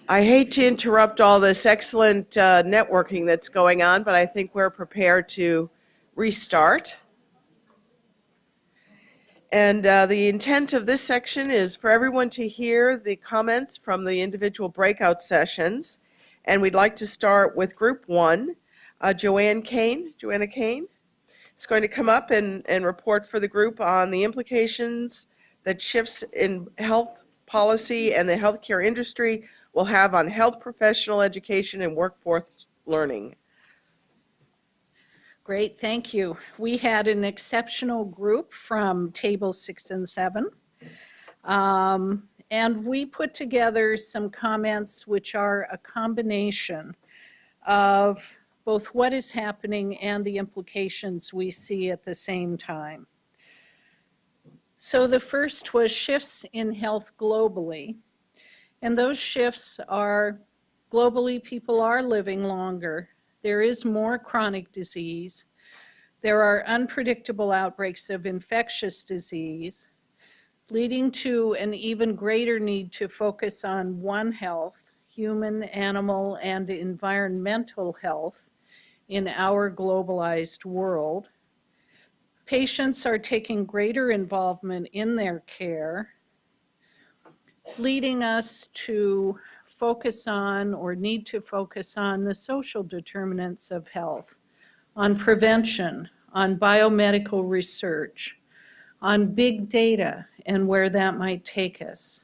I hate to interrupt all this excellent networking that's going on, but I think we're prepared to restart. And the intent of this section is for everyone to hear the comments from the individual breakout sessions. And we'd like to start with group one. Joanna Kane is going to come up and report for the group on the implications that shifts in health policy and the healthcare industry will have on health professional education and workforce learning. Great, thank you. We had an exceptional group from table 6 and 7. And we put together some comments which are a combination of both what is happening and the implications we see at the same time. So the first was shifts in health globally. And those shifts are globally, people are living longer. There is more chronic disease. There are unpredictable outbreaks of infectious disease, leading to an even greater need to focus on One Health, human, animal, and environmental health in our globalized world. Patients are taking greater involvement in their care, leading us to focus on or need to focus on the social determinants of health, on prevention, on biomedical research, on big data and where that might take us.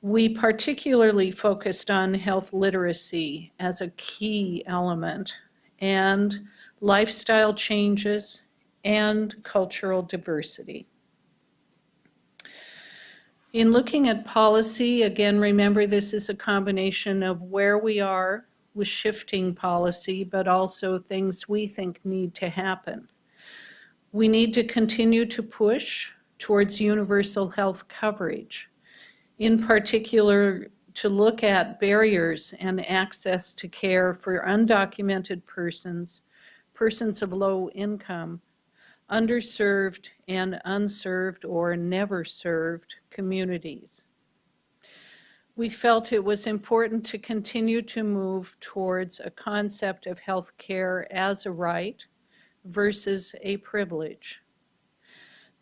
We particularly focused on health literacy as a key element, and lifestyle changes and cultural diversity. In looking at policy, again, remember this is a combination of where we are with shifting policy, but also things we think need to happen. We need to continue to push towards universal health coverage, in particular to look at barriers and access to care for undocumented persons, persons of low income, underserved and unserved or never served communities. We felt it was important to continue to move towards a concept of health care as a right versus a privilege.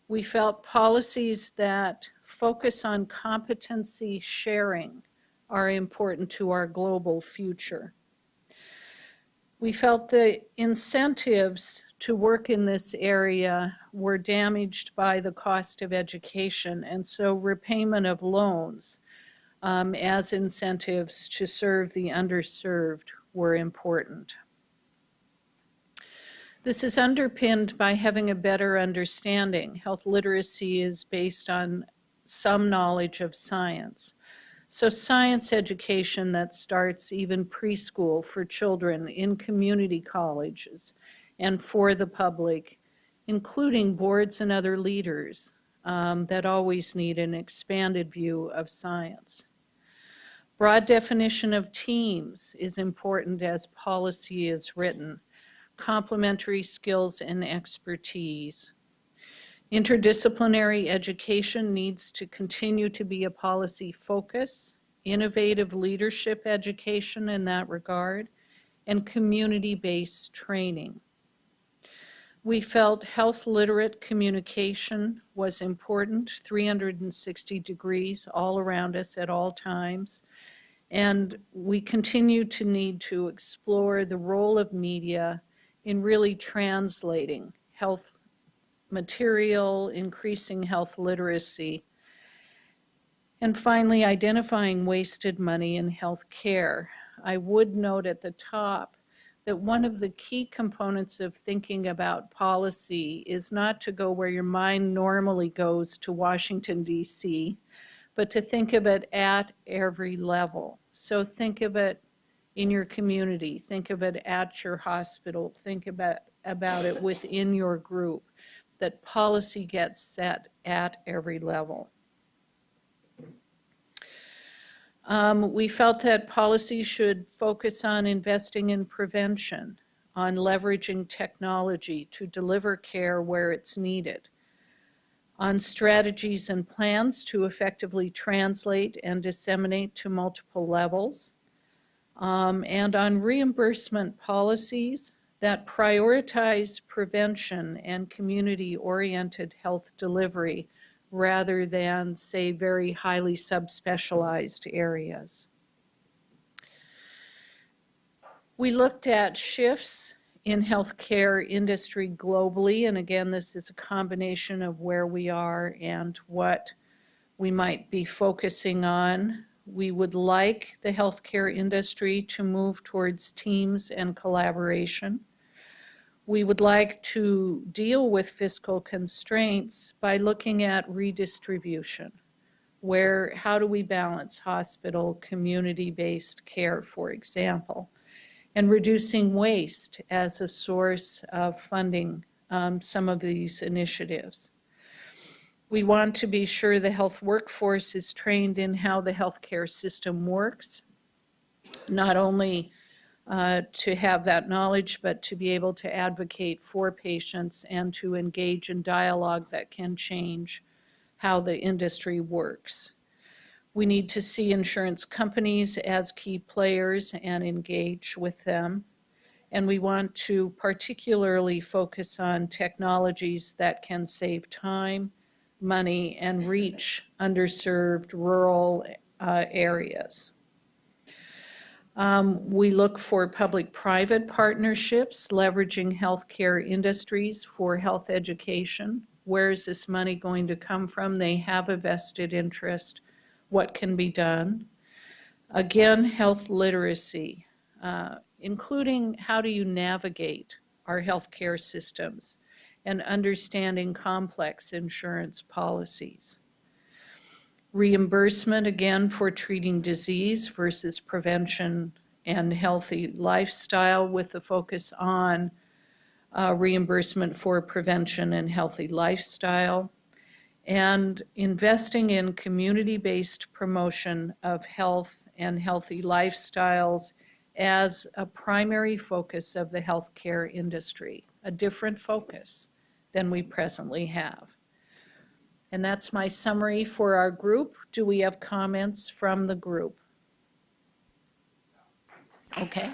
We felt policies that focus on competency sharing are important to our global future. We felt the incentives to work in this area were damaged by the cost of education, and so repayment of loans as incentives to serve the underserved were important. This is underpinned by having a better understanding. Health literacy is based on some knowledge of science. So science education that starts even preschool for children in community colleges and for the public, including boards and other leaders that always need an expanded view of science. Broad definition of teams is important as policy is written. Complementary skills and expertise. Interdisciplinary education needs to continue to be a policy focus, innovative leadership education in that regard, and community-based training. We felt health literate communication was important, 360 degrees all around us at all times. And we continue to need to explore the role of media in really translating health material, increasing health literacy, and finally identifying wasted money in health care. I would note at the top that one of the key components of thinking about policy is not to go where your mind normally goes to Washington, D.C., but to think of it at every level. So think of it in your community, think of it at your hospital, think about it within your group, that policy gets set at every level. We felt that policy should focus on investing in prevention, on leveraging technology to deliver care where it's needed, on strategies and plans to effectively translate and disseminate to multiple levels, and on reimbursement policies that prioritize prevention and community-oriented health delivery rather than, say, very highly subspecialized areas. We looked at shifts in healthcare industry globally, and again, this is a combination of where we are and what we might be focusing on. We would like the healthcare industry to move towards teams and collaboration. We would like to deal with fiscal constraints by looking at redistribution. How do we balance hospital community-based care, for example, and reducing waste as a source of funding some of these initiatives. We want to be sure the health workforce is trained in how the healthcare system works, not only to have that knowledge, but to be able to advocate for patients and to engage in dialogue that can change how the industry works. We need to see insurance companies as key players and engage with them. And we want to particularly focus on technologies that can save time, money, and reach underserved rural areas. We look for public-private partnerships, leveraging healthcare industries for health education. Where is this money going to come from? They have a vested interest. What can be done? Again, health literacy, including how do you navigate our healthcare systems and understanding complex insurance policies. Reimbursement, again, for treating disease versus prevention and healthy lifestyle with a focus on reimbursement for prevention and healthy lifestyle, and investing in community-based promotion of health and healthy lifestyles as a primary focus of the healthcare industry, a different focus than we presently have. And that's my summary for our group. Do we have comments from the group? Okay.